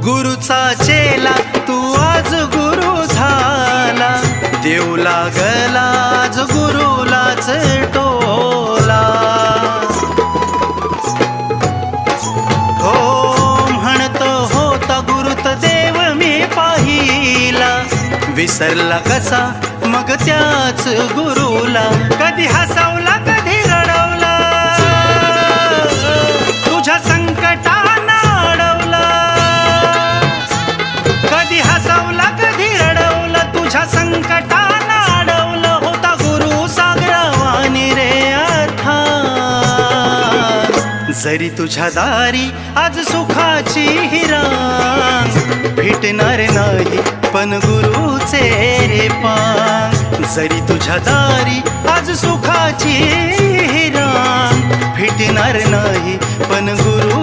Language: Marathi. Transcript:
गुरुचा चेला तू आज गुरु झाला, देऊ लागला आज गुरुलाच टोला। हो म्हणतो होता गुरुत देव मी पाहिला, विसरला कसा मग त्याच गुरुला। कधी हसवला कधी रडवला, तुझ्या संकटांना अडवला। कधी हसवला कधी रडवला, तुझ्या संकटांना अडवलं। होता गुरु सागरावानी रे अर्थात, जरी तुझ्या दारी आज सुखाची हिरांग, भेटणार नाही पण गुरुचे रे पांग। जरी तुझ्या दारी आज सुखाची हिरांग, भेटणार नाही पण गुरु